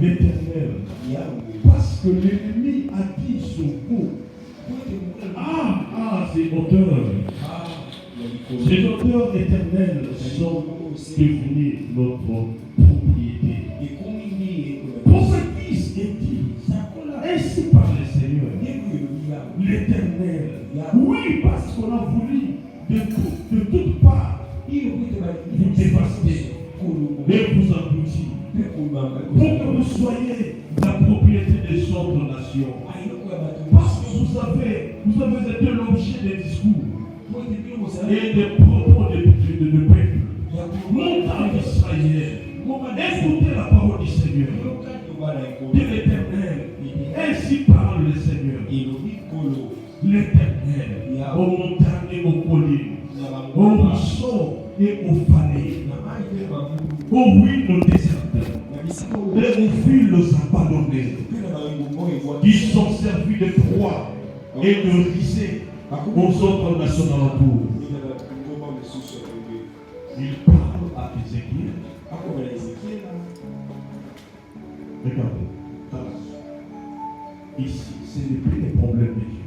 l'Éternel. Parce que l'ennemi a dit son coup. Ces auteurs. Ces auteurs éternels sont devenus notre propriété. Prophétise et dit, ainsi par le Seigneur, l'Éternel. Oui, parce qu'on a voulu de toutes parts vous dévaster et vous abrutir, pour que vous soyez la propriété des autres nations. Parce que vous avez été l'objet des discours et des propos de peuple. Montagne d'Israël, écoutez la parole du Seigneur, de l'Éternel. Ainsi parle le Seigneur, l'Éternel, aux montagnes et aux collines, aux ruisseaux et aux vallées, aux ruines désertes et aux villes abandonnées, qui sont servis de proie et de risée aux autres nations alentours. Il parle à Ézéchiel. Regardez. Ici, ce n'est plus les problèmes de Dieu.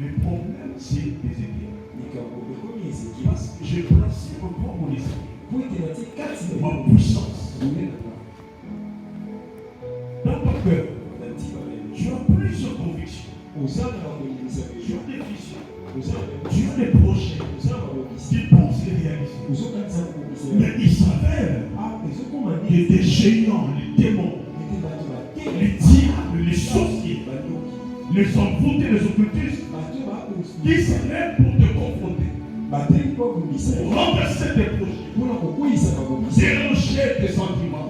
Les problèmes, c'est Ézéchiel. Parce que j'ai placé encore mon Ézéchiel. Ma puissance. Dans ton cœur, tu as plusieurs convictions. Tu as des visions. Tu as des projets. Tu penses les réaliser. Mais il s'avère que des géants, les démons, les diables, les sorciers, les envoûtés, les occultistes, qui se lèvent pour te confronter, pour renverser tes projets, déranger tes sentiments.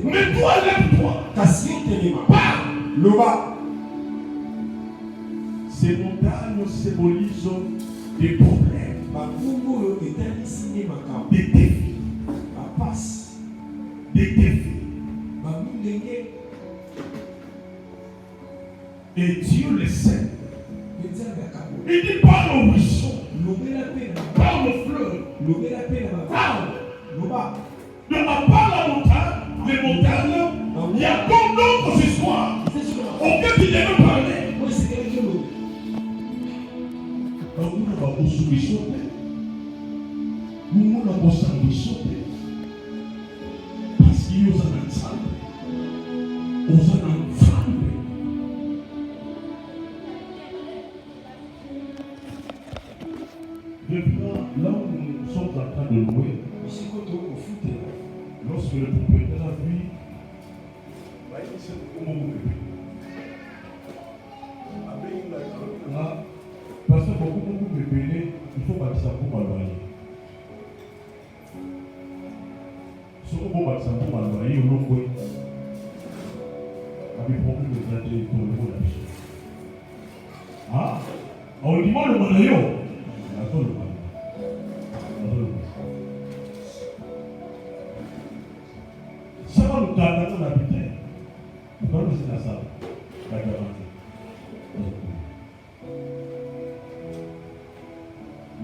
Mais toi, lève-toi. Parle. Ces montagnes symbolisent des problèmes, des défis, des défis. Et Dieu le sait. Il dit parle au ruisseau, parle au fleuve, parle. Par la montagne, les montagnes, il y a comme d'autres histoires auxquelles tu devais parler. Parce qu'il y a un ensemble, là où nous sommes en train de louer, lorsque le propriétaire a vu, parce que beaucoup de bébés, il faut bâtir pour malvoyer. Si on peut bâtir pour malvoyer, on peut avec problème de traiter pour le monde. Ah, on dit moi le manayo. Attends le manayo. Ça va nous garder dans la putain. Nous allons laisser la salle. La garantie.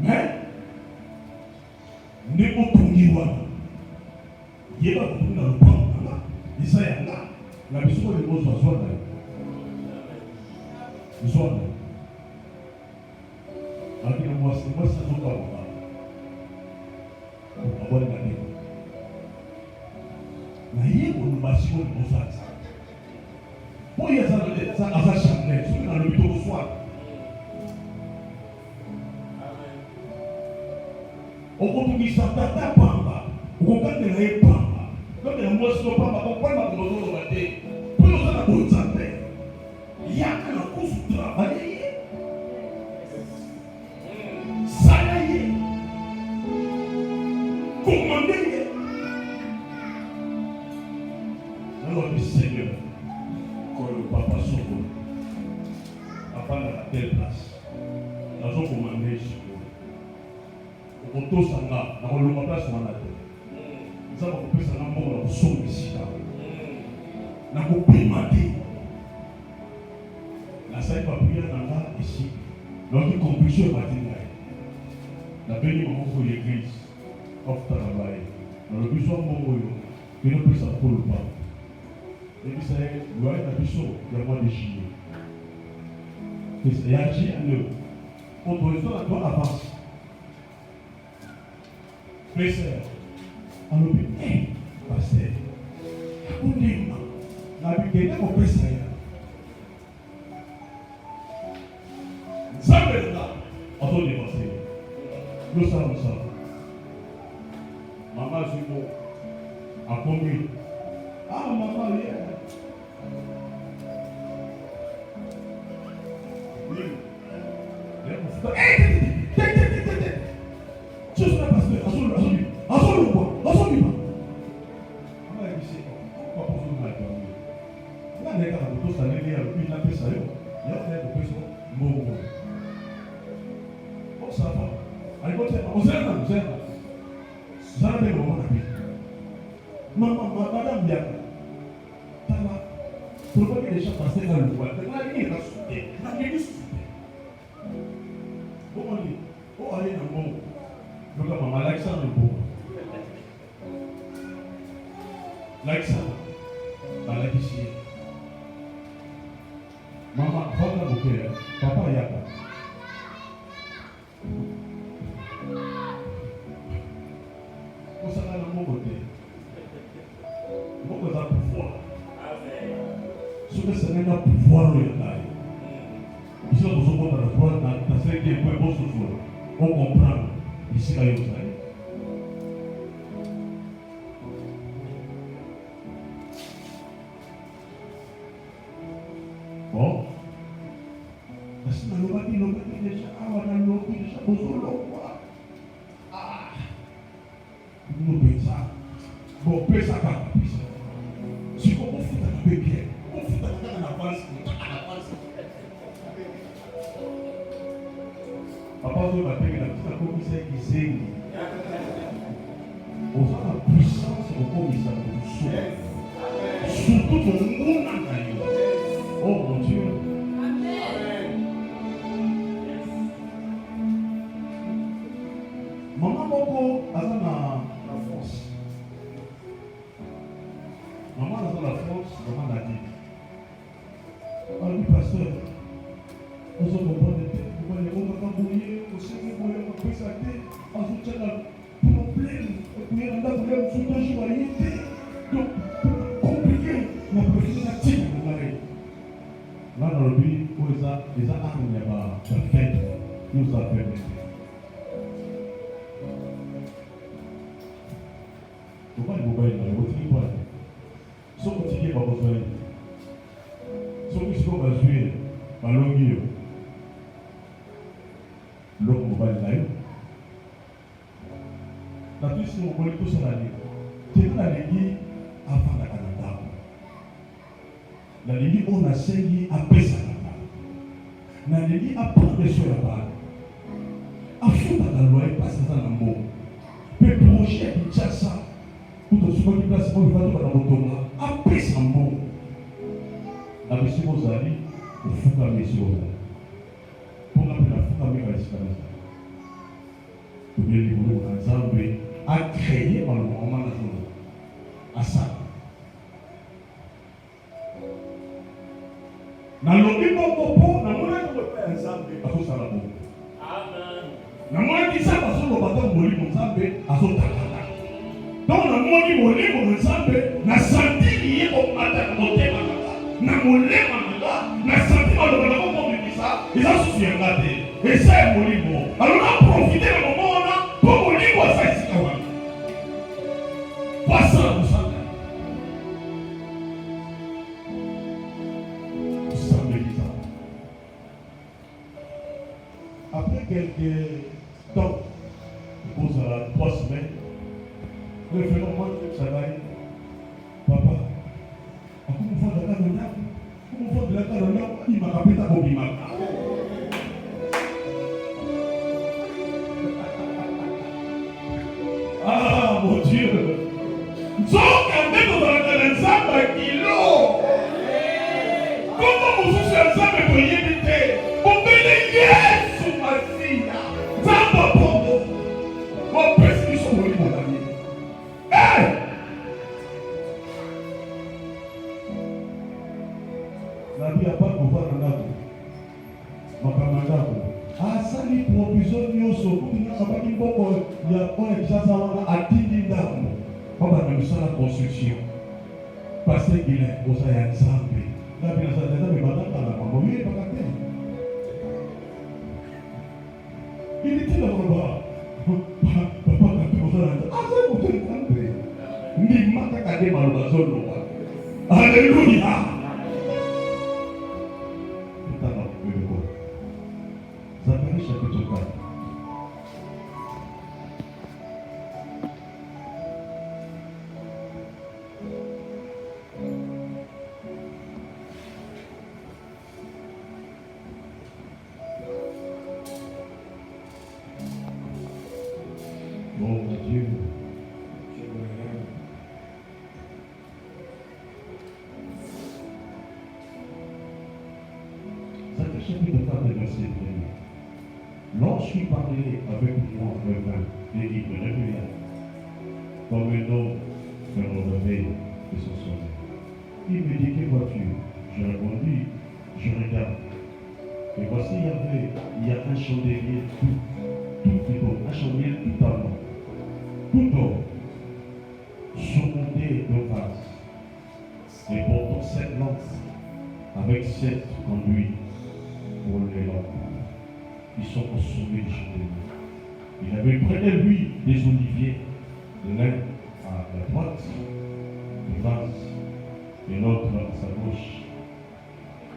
Mais, nous ne pouvons pas dire il y a pas de dans le camp. Il s'est là. La mission de l'Église soit là. Nous sommes là. Alors, moi, c'est ça qu'on va voir. On va voir les gars. Mais il y a une mission de l'Église. Pour y avoir ça à sa chambre, c'est dans le bureau au soir. On continue ça, tata pamba. On continue à pamba. Comme les mots sont pamba, on prend ma maison au matin. Pour nous faire la bonne santé. Il y a que la course du travail. Ça y est. Commandez. Alors le Seigneur, quand le papa Soko a pas la telle place, nous avons commandé chez nous. On tous en a, dans le place on a la tête. Nous avons coupé ça dans le son ici. Nous avons primaté. La salle va prier dans là ici. Notre compétition est partie là. La béni maman pour l'église. Off travail. Dans le besoin de mon que nous puissions pour le pas. Et puis c'est le biso ya mois de juillet. Et agir le autorisant la toi avance. Frère, on oublie, pasteur, on dit, la Bible est au Pessah. Ça veut dire, on doit dépenser. Nous savons ça. Maman, je suis bon. À combien? Ah, maman, oui. Madame Biaka, pourquoi les gens passaient dans le bois? Il est sauté. Comment on dit? Oh, allez dans le bon. Donc, maman, Alexandre le bon. Alexandre, la piscine. Maman, va dans le papa Yaka. Vous savez, dans mon côté. Beaucoup de pouvoir. Ce que c'est un pouvoir au Yakaï. Ici, on se voit dans le droit, dans ce qui est bon pour souffler. On comprend. Ici, là, il y a bon. Parce que le bâti déjà, on a le bâti déjà, on se le voit. Ah. Nous faisons ça. Bon, paix ça va. Si on fait un peu bien, on fait un avance. Papa, vous m'appelez la petite commissaire qui sait. On a la puissance au commissaire de surtout au monde en gagnant. Oh mon Dieu. Maman Moko a la force. Maman a la force, maman l'a dit. Alors, oui, pasteur, nous sommes au point de tête. Nous allons bouillir, nous allons présenter, en soutien à problème. Nous allons problème sur deux jours à l'unité. Donc, compliqué, ma profession active. Là, dans le but, les armes n'est pas parfaites, nous avons fait. Pourquoi les mobiles là, ils vont dire quoi? Si on continue par besoin, si on va jouer par l'ongio, l'autre mobile là, la plus si on voit tout ça l'année, c'est la ligne avant la Canada. La ligne on a saigné à Pessah. La ligne a pris sur la balle. À fond dans la loi, il passe dans le mot. Le projet de Tchassa. Tout au second place, on va dans le tomba. Après ça, bon. La mission Mozali, il faut que la mission pour la Fouka Mekalisika. Pour bien les boulot, Nzambe a créé par le moment de la journée. À ça. Dans le niveau pour na mona ko pe Nzambe aso sala bo. Amen. Na mona ki sa baso lo bato moli Nzambe aso takala. Donc na moni moli Nzambe na santi lié au matin motema na molema na santi ba lo ba ko bimisa isa susu ya ngate. Et ça moli mo. Alors on a profité le moment là pour moli ko sa isika wa. Pas ça. Après quelques temps, pour 3 semaines, le phénomène de travail, papa, comment on fait de la caroline, il m'a rappelé ta bobima. Ah mon Dieu! Donc, quand même, dans la ensemble, kilo! Comment vous êtes ensemble pour y éviter? Pour bénéficier! nabi apa kovana ndako makambo ndako asali provision nyonso kutina abaki mbongo ya oyo kisasa wana atindi ndako babanda misala construction parce qu'il est oza ya nzambe nabi nasala nzambe batangana mambo yebaka te ilitila koloba papa kape ozala nzambe aza moto nzambe ndima kaka nde maloba azoloba alleluya. Zacharie chapitre 4. Oh mon Dieu. Zacharie chapitre 4, verset 1. Lorsqu'il parlait avec moi, le vin, et il me réveilla, comme un homme se relevait de son sommeil. Il me dit, que vois-tu? Je répondis, je regarde. Et voici, il y a un chandelier tout d'or, un chandelier tout en or, tout d'or, surmonté d'un vase, et portant 7 lampes, avec 7 conduits pour les lampes. Ils sont au sommet du chandelier. Il avait près de lui des oliviers, l'un à la droite du vase et l'autre à sa gauche.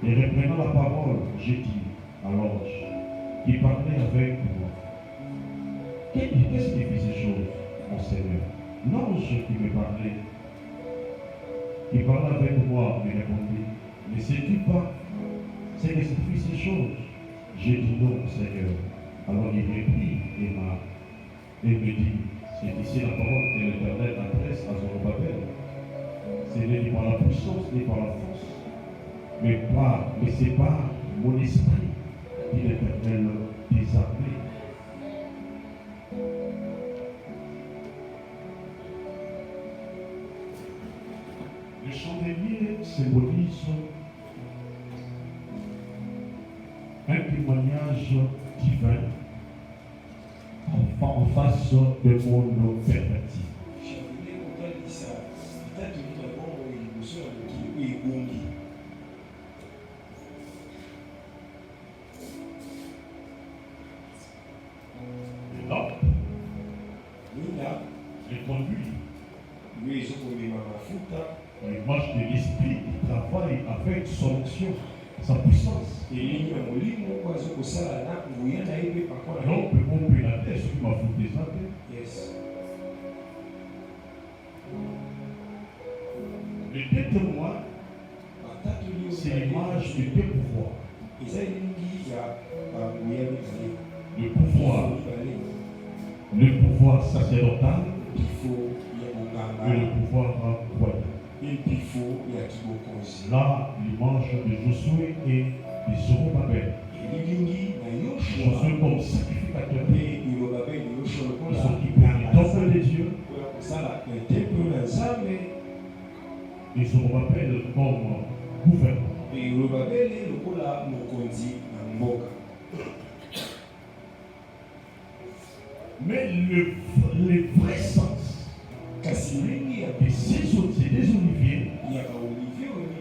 Et reprenant la parole, j'ai dit à l'ange qui parlait avec moi, qu'est-ce qui fait ces choses, mon Seigneur? L'ange qui me parlait, qui parlait avec moi, me répondit, ne sais-tu pas ce que signifient ces choses? J'ai dit non, Seigneur. Alors il reprit et me dit, c'est ici la parole que l'Éternel adresse à Zorobabel. Ce n'est ni par la puissance ni par la force, mais c'est par mon esprit, dit l'Éternel des armées. Le chandelier symbolise un témoignage divin en face de monde perverti. Et là, le conduit, l'image de l'esprit qui travaille avec son action, sa puissance. Donc, on peut la tête sur ma faute des âmes. Yes. Les deux témoins, c'est l'image de deux pouvoirs. Le pouvoir sacerdotal et le pouvoir royal. Là, l'image de Josué et de Zorobabel. Josué comme sacrificateur. Ils sont qui prennent le temple de Dieu. Et Zorobabel comme gouverneur. Mais le vrai sens de ces oliviers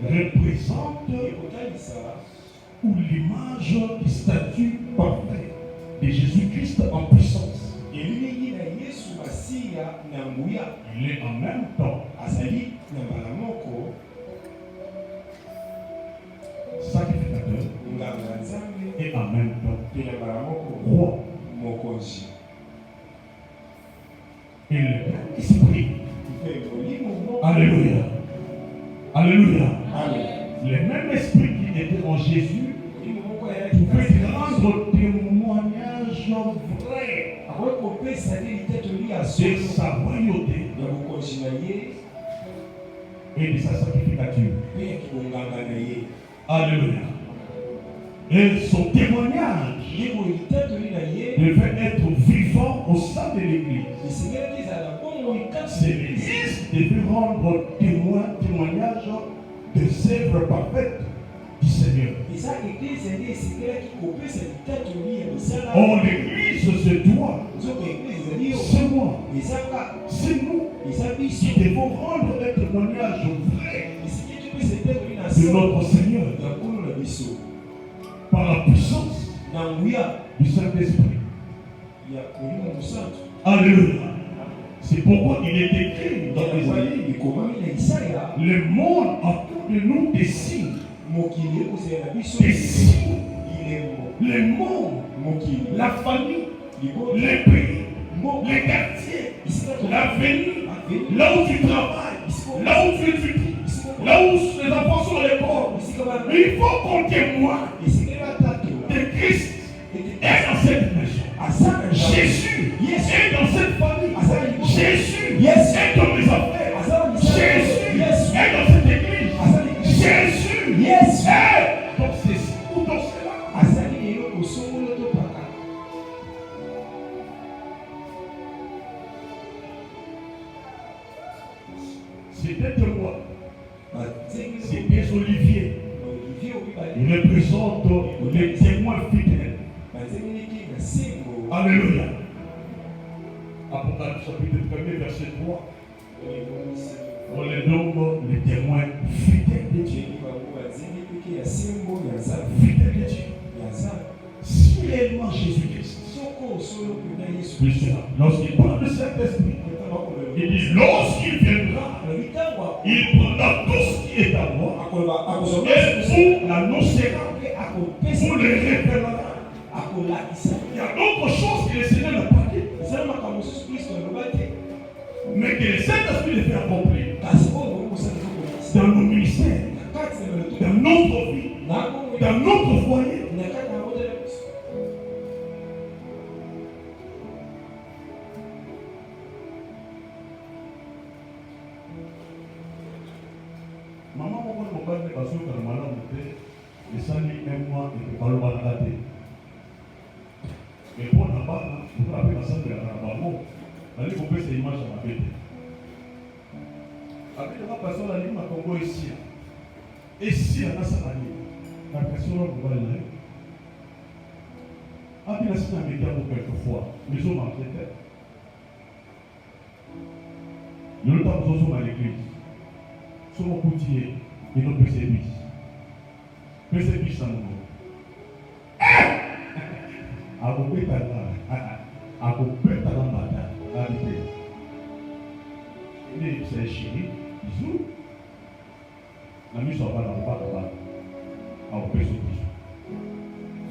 représente ou l'image du statut parfait de Jésus-Christ en puissance. Il est en même temps sacrificateur et en même temps roi. Et le Esprit. Alléluia. Alléluia. Le même esprit qui était en Jésus pouvait rendre témoignage vrai de sa royauté et de sa sacrificature. Alléluia. Et son témoignage devait être vivant au sein de l'Église. C'est l'Église devait rendre témoignage des œuvres parfaites du Oh, l'église se doit. C'est moi. C'est nous qui devons rendre un témoignage vrai de notre Seigneur par la puissance du Saint-Esprit. Alléluia. C'est pourquoi il est écrit dans Isaïe, le monde attend de nous des signes. Des signes. Le monde, la famille, les pays, les quartiers, l'avenir, là où tu travailles, là où tu étudies, là où les enfants sont à l'école. Il faut qu'on témoigne de Christ est dans cette maison. Jésus est dans cette famille. Jésus est dans mes affaires. Jésus est dans cette église. Jésus est dans ceci ou dans cela. C'était moi. C'est des Olivier. Il représente les témoins fidèles. Alléluia. Apocalypse chapitre 1, verset 3. On les nomme les témoins fidèles de Dieu. Fidèles de Dieu. Si réellement Jésus-Christ, lorsqu'il parle de Saint-Esprit, il dit lorsqu'il viendra, il prendra tout ce qui est à moi et vous l'annoncera, vous le révélera. Il y a d'autres choses que le Seigneur n'a pas dit, mais que le Saint-Esprit le fait accomplir dans nos ministères, dans notre vie, dans notre foyer. Maman, pourquoi ne pas que le malade était et ça lui un mois et que pas le malade. Mais pour la barre, pour la paix ensemble de la barre, allez couper ces images à ma bête. Avec la personne, la ligne à Congo ici. Et si la nation a dit, la personne va le dire. Avec la nation a dit quelquefois, les hommes en fait. Nous ne sommes pas à l'église. Nous sommes coutiers et nous persévissons. Persévissons nous. Akopeta na mbata habité. Il c'est chéri, bisous. La mise en bas dans le bas. Akopesa bisous.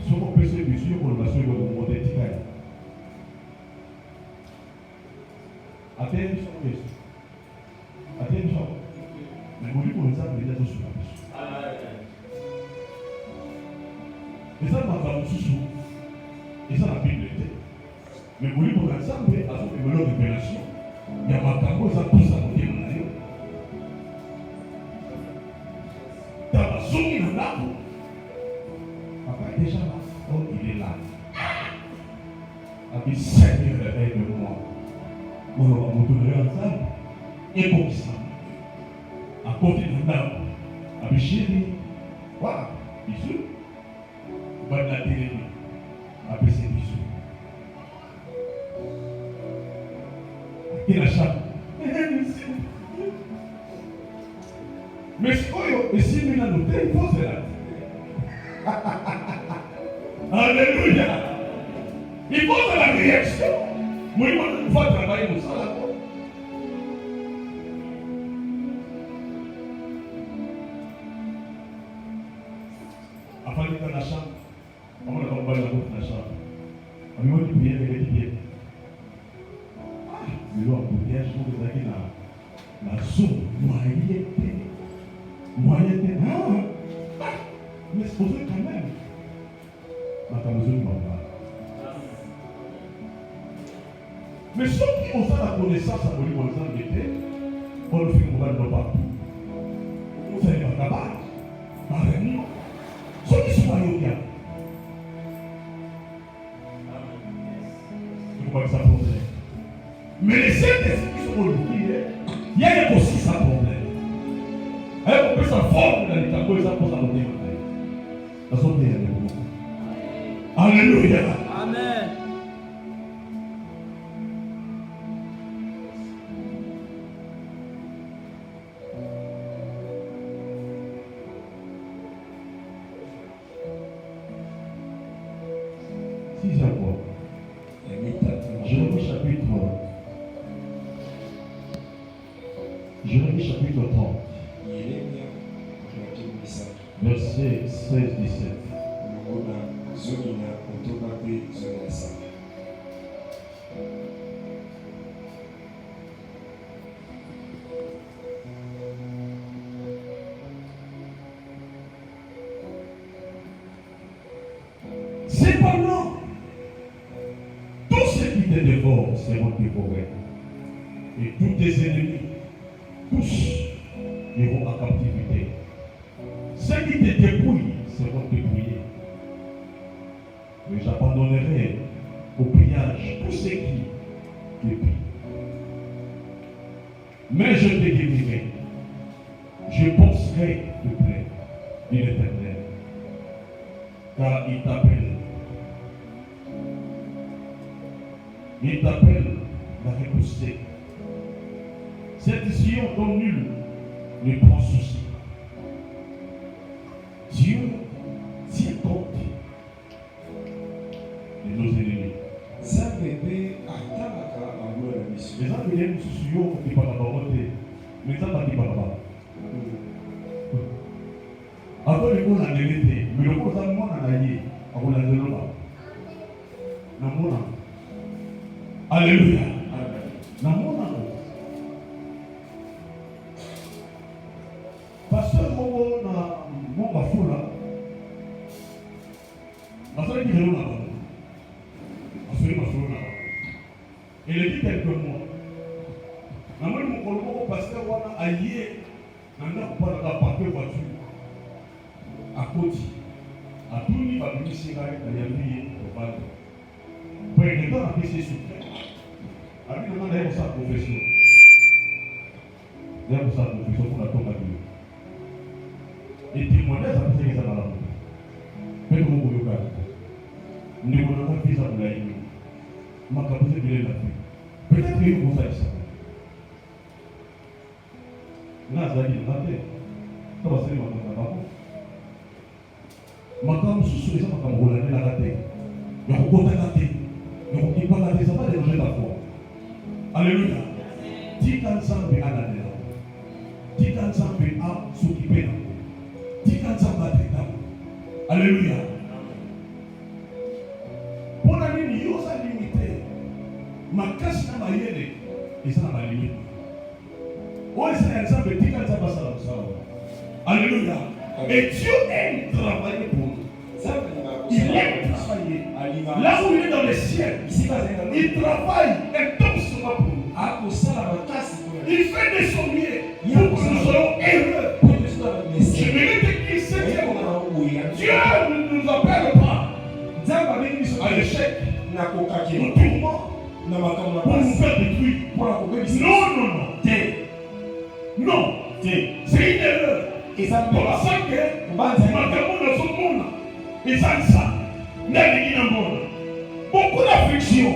Si on peut se bisous, on va se remonter tika. Attention. Mais vous lui pour ça, vous êtes sur la bisous. Et ça m'a fait sous. Et ça la Bible était. Mais vous voulez pour l'ensemble, à ce niveau de révélation, il y a ma camo, ça pousse à côté de mon aïe. Dans la zone de l'arbre, papa est déjà là. Oh, il est là. Il dit, Seigneur, aide-moi. On va me tourner ensemble. Et comme ça, à côté de l'arbre, à Bichiri, voilà, bisous. On va la télé. Après ces bisous. Et la chambre. Mais ce que si nous avons noté, il faut cela. Alléluia. Il faut de la réaction. Moi, il faut travailler pour ça. Afin de faire la chambre. On va la chambre. On va dire bien, bien. Mais là, pour dire, je trouve que la zone moyenne. Mais c'est posé quand même. Ma besoin de papa. Mais ceux qui ont la connaissance à Bolivie, on le fait qu'on va le partout. Vous savez, ma cabane, ma réunion. Ceux qui sont ailleurs bien. Comme ça problème. Mais les Saint-Esprit qui sont oubliés, il y a aussi ça problème. On peut sa forme dans les tableaux et ça pose à l'autre. Alléluia. Amen. Sixième fois. Jérémie chapitre 30. Verset 16-17. Cependant, tous ceux qui te dévorent seront dévorés. Et tous tes ennemis, tous, iront en captivité. Ceux qui te dépouillent seront dépouillés. Mais j'abandonnerai au pillage tous ceux qui dépouillent. Mais je te guérirai. Je penserai de plaie, dit l'Éternel. Car il t'appelle. Il t'appelle la repousser. Cette Sion dont nul ne prend souci. Dieu tient compte de nos ennemis. Les gens qui viennent sur eux, qui parlent pas mais ça va qui parle pas. Après le monde a délété, mais le monde a moins en allié, à vous la délola. Alléluia. Pasteur Mogo na Monga Fula. Pasteur qui est là. Il a dit quelques mois. Namoni mon pasteur wana allié nanda kupata ka papier voiture. À côté. À tout ni ba bimisika ya yambi obalo. Pour les gens qui se souffrent. Abi nanga na sa confession. D'ailleurs sa confession pour la tombe de et témoignage à ce que ça va là. Mais vous pouvez pas. Nous n'avons pas fait ça pour la vie. Ma capacité de la vie. Peut-être que vous faites ça. Là, ça dit, ça va se faire dans ma maman sous les gens comme Roland la tête. Il y a beaucoup de tête. Il y a beaucoup de tête. Ça va déranger ta foi. Alléluia. Dis qu'ensemble à la terre. Dis qu'ensemble à s'occuper. Alléluia. Pour la ligne, il y a limité. Ma casse n'a pas yéné. Et ça n'a pas limité. Oh, c'est un exemple de Tika Zabasa. Alléluia. Et Dieu aime travailler pour nous. Il aime travailler. Là où il est dans le ciel, il travaille et tombe sur ma pour nous. Il fait de son mieux pour que nous soyons heureux. Je mérite qu'il septième. Dieu ne nous appelle pas à l'échec, au tourment, pour nous faire détruire. Non. C'est une erreur. Pour la santé, beaucoup d'affliction,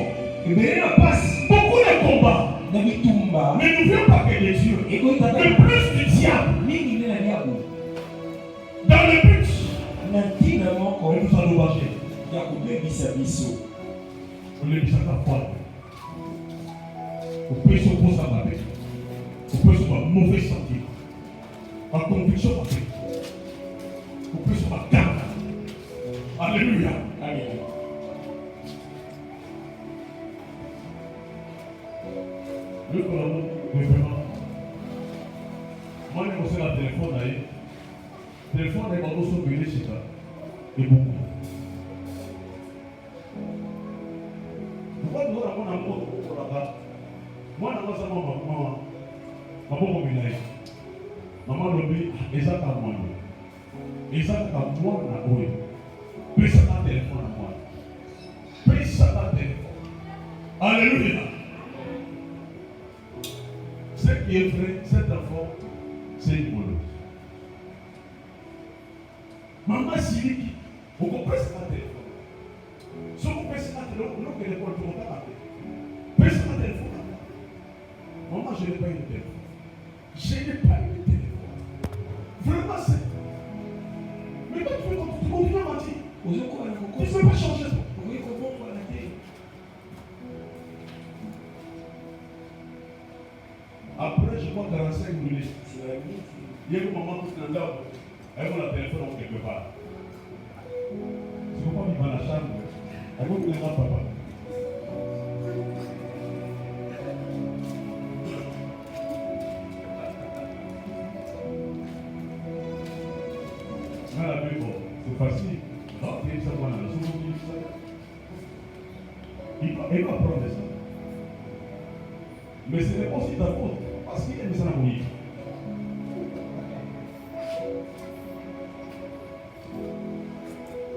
beaucoup de combats. Mais ne viens pas que de Dieu, mais plus du diable. Dans le but de nous endommager. On le dit ça ta foi. On peut s'opposer à ma tête. On peut se faire mauvais sentiment. Ma conviction ma tête. On peut se faire garde. Alléluia. Amen. Le colonel, révérend. Moi, je me suis la téléphone d'ailleurs. Le téléphone est dans notre souvenir, c'est ça. Et beaucoup. Pourquoi nous avons un mot pour là-bas? Moi, je suis maman. Maman, maman, lobby, et ça, à moi. Et ça, à moi, à moi. Puis ça, à téléphone à moi. Puis ça, à téléphone. Alléluia. Ce qui est vrai, cet enfant, c'est une bonne. Maman Siliki, Tu ne peux pas changer. Après, je vois 45 minutes. Il y a un moment où je suis là. Elle va la téléphone quelque part. Je ne peux pas vivre dans la chambre. Elle va venir à papa. C'est facile. Il va prendre ça. Mais ce n'est pas aussi ta faute. Parce qu'il aime ça la mouille.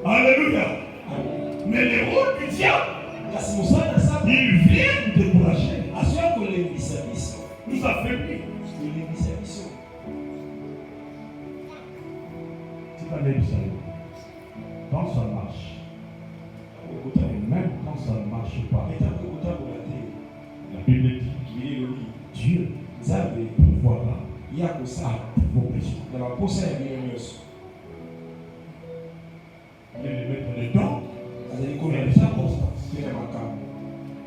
Alléluia. Mais le rôle du diable, il vient nous décourager. Nous affaiblir. C'est pas l'ébissage. Quand ça marche, même quand ça ne marche pas, la Bible dit Dieu pourvoira à vos besoins. Il est le maître dedans, mais les circonstances.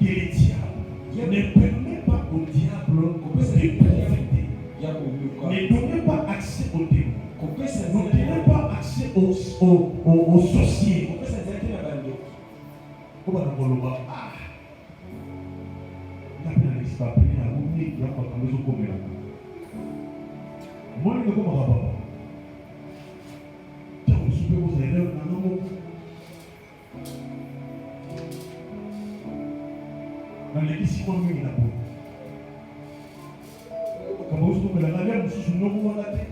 Et le diable ne permet pas au diable de profiter. Ne donnez pas accès au démon. Ne donnez pas accès aux sorciers. Comment on va le ah, il a bien l'expapé, il a oublié, il a pas comme les autres comme là. Moi, je ne sais pas papa. Tiens, vous soupez vos élèves, non. Dans l'église, comment il a beau. Quand vous soupez là, là, vous soupez non, vous avez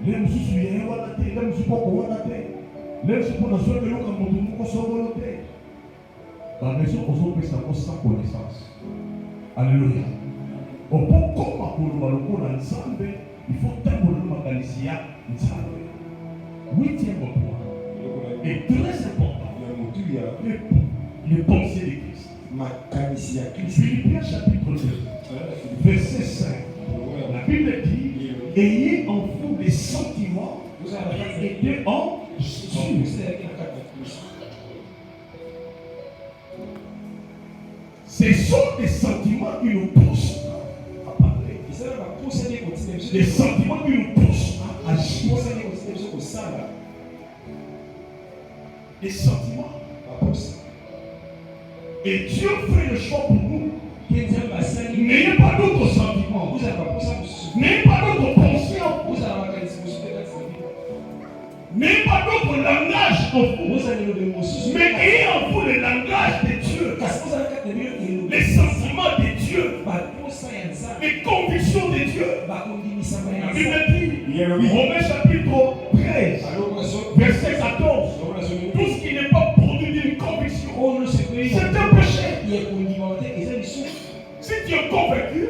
les mususu yeye wana te les mususu poko wana te les mususu mpona soki eloka moto moko songolo te baraison ozopesa ngo sans connaissance. Alléluia. Opokoma koloba lokola nzambe il faut tambola na makanisi ya nzambe. Huitième point est très important. Les pensées de Christ. Philippiens chapitre 2 verset 5. La Bible dit ayez en vous des sentiments et en Jésus. Ce sont des sentiments qui nous poussent à parler. Des sentiments qui nous poussent à agir. Des sentiments. Et Dieu fait le choix pour nous. N'ayez pas d'autres sentiments. N'ayez pas d'autres pensées en vous. N'ayez pas d'autres langages en vous. Mais ayez en vous le langage de Dieu. Les sentiments de Dieu. Les convictions de Dieu. La Bible dit, Romains chapitre 13, verset 14. Tout ce qui n'est pas produit d'une conviction, c'est un péché. Si tu es convaincu,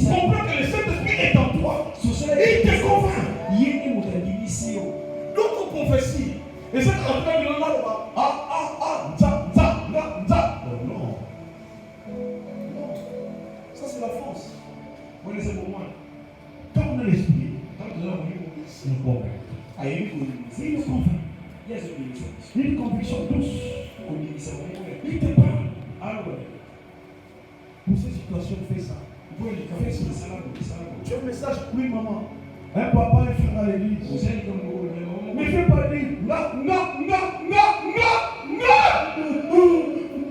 comprends que le Saint-Esprit est en toi. Il te convainc. Donc on confessie. Et c'est en train de dire non. Ça c'est la force. Quand on a l'esprit, c'est le convainc. Il nous convainc. Il y a une conviction douce. Il te parle. Pour ces situations, fais ça. Tu as un message, oui maman. Un papa, un frère à l'église. Mais fais pas dire non.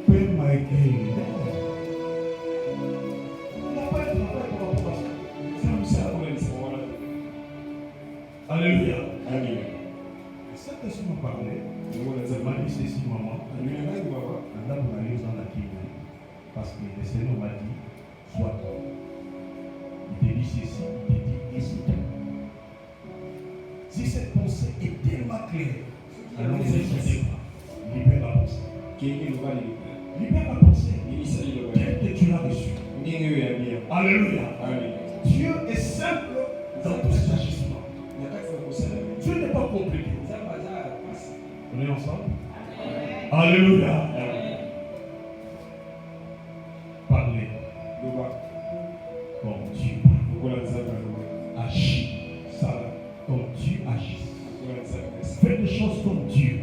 Père Michael. Il n'a pas de travail pour rapport à ça. Alléluia. Amen. Cette personne m'a parlé. M'a dit ceci, maman. Parce que le Seigneur m'a dit, soit. Il te dit ceci, il te dit ici. Si cette pensée est tellement claire, alors ne vous pas. Libère la pensée. Libère la pensée. Tel que tu l'as reçu. Alléluia. Dieu est simple dans tous ses agissements. Dieu n'est pas compliqué. On est ensemble? Alléluia. Parlez comme Dieu parle. Agis comme Dieu agit. Fais des choses comme Dieu.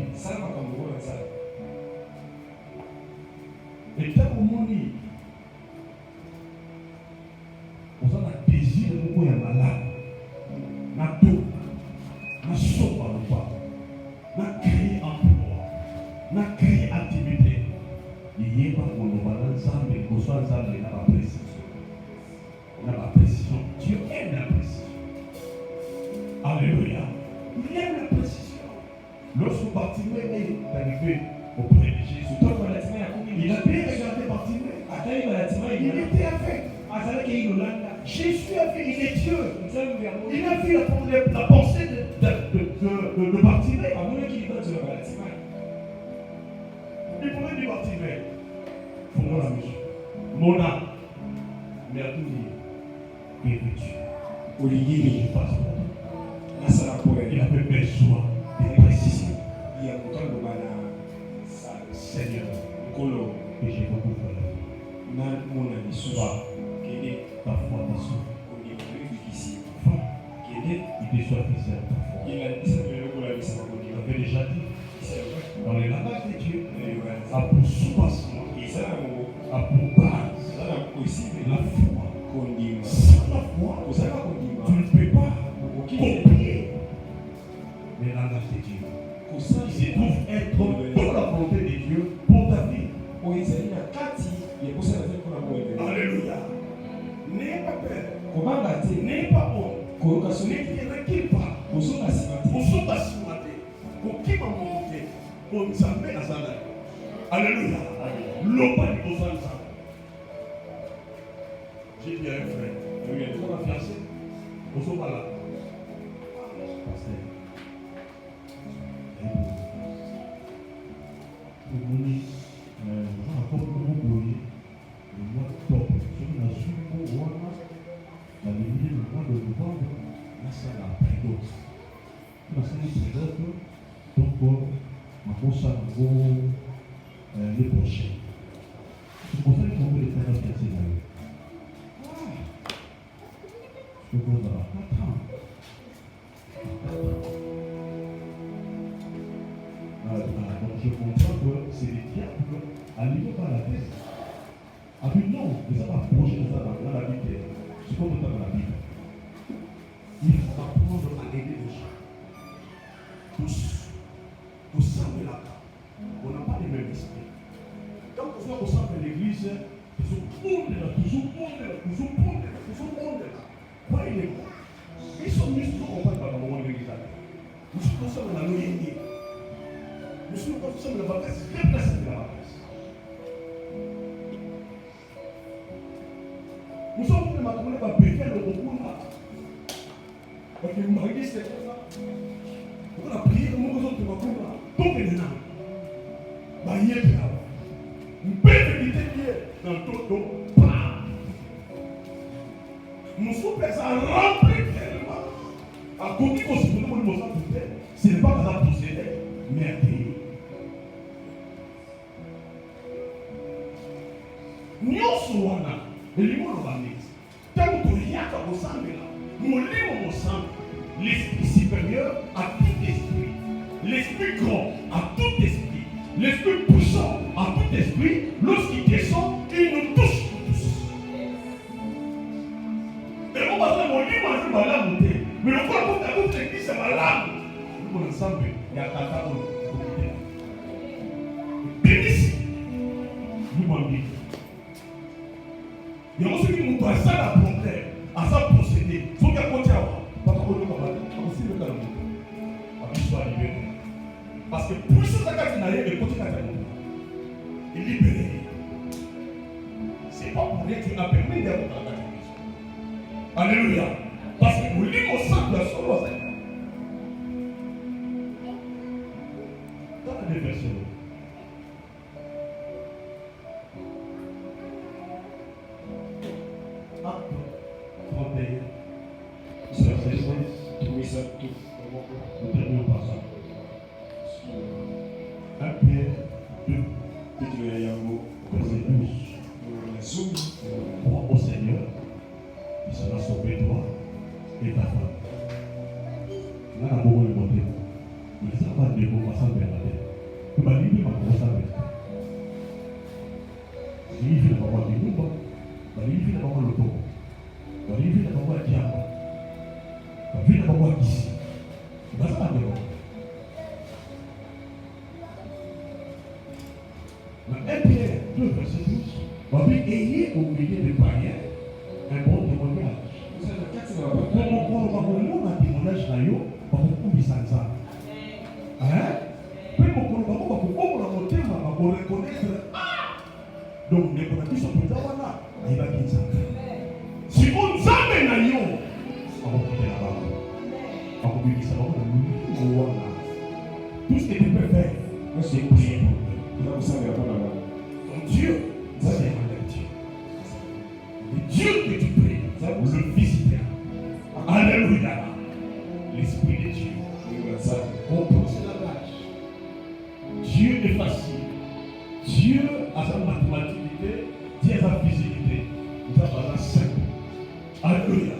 na tout, na sopa le pas, na créer emploi, na créer activité. Il y a pas qu'on va l'ensemble, qu'on soit ensemble dans la précision. Dans la précision, Dieu aime la précision. Alléluia. Il aime la précision. Lorsque Bartimée est arrivé auprès de Jésus, il a bien regardé Bartimée. Il était aveugle. Jésus a vu, il est Dieu. Il a vu la pensée de Bartimée. Il pouvait dire Bartimée, pour mon ami, mon âme, mais à tout dire, et tu, Olivier, je passe pour toi. Il avait besoin de précision. Seigneur, et j'ai beaucoup de ta foi, ta soeur. Il te soit fait ça. Il avait déjà dit, dans les langages de Dieu, à pour soubassement, à pour base, la foi. Sans la foi, tu ne peux pas copier les langages de Dieu. Il se trouve être dans la volonté de Dieu pour ta vie. Alléluia. N'ayez pas peur. N'ayez pas honte. Ne recule pas. Vous êtes assimilés. Pour qui m'a monté? Pour nous amener à Zana. Alléluia. L'opa du Bozan. J'ai dit à un frère, vous êtes fiancé? Vous êtes pas là. Pasteur. Les prochains. C'est pour ça qu'il faut les faire dans cette année. Je peux vous avoir 4 ans. Donc je comprends que c'est les diables alignés par la tête. Ah puis non, mais ça va projeter dans la Bible. C'est comme dans la Bible. Il faut apprendre à aider les gens. Tous. Vous savez là. On n'a pas les mêmes esprits. Quand vous faites au centre de l'église, toujours monde là. Voyez les mots. Ils sont mis toujours en fait dans le moment de l'église. Nous sommes dans l'ONG. Nous sommes dans la vacances. Déplacés de la vacances. Nous sommes dans la vacances. Nous sommes dans le recours. Parce que vous m'avez dit c'est comme ça. On a prié comme nous autres de vacances. Donc les gens. Bah, il y a une belle vérité dans le dos. Nous sommes remplis tellement. À côté de ce que nous avons fait, ce n'est pas à posséder, mais à payer. Nous sommes là, et nous sommes là. Tant que nous sommes là, nous sommes ensemble. L'esprit supérieur à tout esprit. L'esprit grand à tout esprit. L'esprit puissant à tout esprit, lorsqu'il descend, il nous touche tous. Et on va faire mon livre, je vais la monter. Mais le corps de toute l'église, c'est malade. Nous sommes ensemble, il y a Tata au côté. Bénissez. Nous m'en dites. Il y a aussi qui nous doit ça la problème, à ça procéder. Il faut qu'il y ait un côté à voir. Pas trop de combat. Aussi le calme. À qui soit libéré. Parce que pour ce que tu n'as rien de côté à il est libéré. C'est pas pour rien que tu as permis d'être dans la maison. Alléluia. Parce que nous lisons au sang de la sauce. Dans la version. Acte 31. Verset 16. Oui, ça tout. Nous terminons par ça. 1 Pierre 2, verset 12. Crois au Seigneur, il sera sauvé toi et ta femme. Là, la bonne volonté. Il ne sera pas de bon passant vers la terre. Il m'a dit, il m'a commencé à mettre. Il fait la parole du monde. Il fait la parole du monde. Il fait la parole du diable. Il fait la pas voir ici. Il va pas dehors. Dans 1 Pierre 2, verset 12, on dit ayez au milieu des païens un bon témoignage. Pour mon témoignage, donc, si on s'amène à Lyon, on va quitter là-bas. On va quitter ça. Tout ce que tu peux faire, c'est prier pour Dieu. Ton Dieu, ça c'est un Dieu. Le Dieu que tu pries, ça vous le visitera. Alléluia. L'Esprit de Dieu. On pose la tâche. Dieu est facile. Dieu a sa mathématicité, Dieu a sa physicité. Nous avons la simple. Alléluia.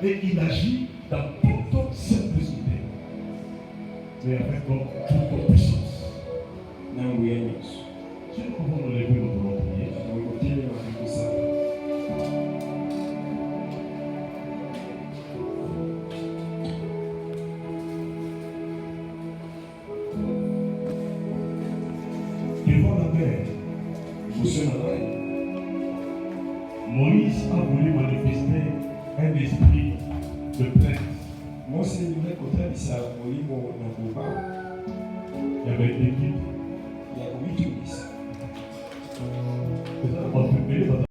Et il agit dans toute simplicité. Et avec toute puissance. Si nous pouvons nous lever, nous pouvons prier. Devant la mer, Moïse a voulu manifester un esprit de plainte. Il y avait des guides.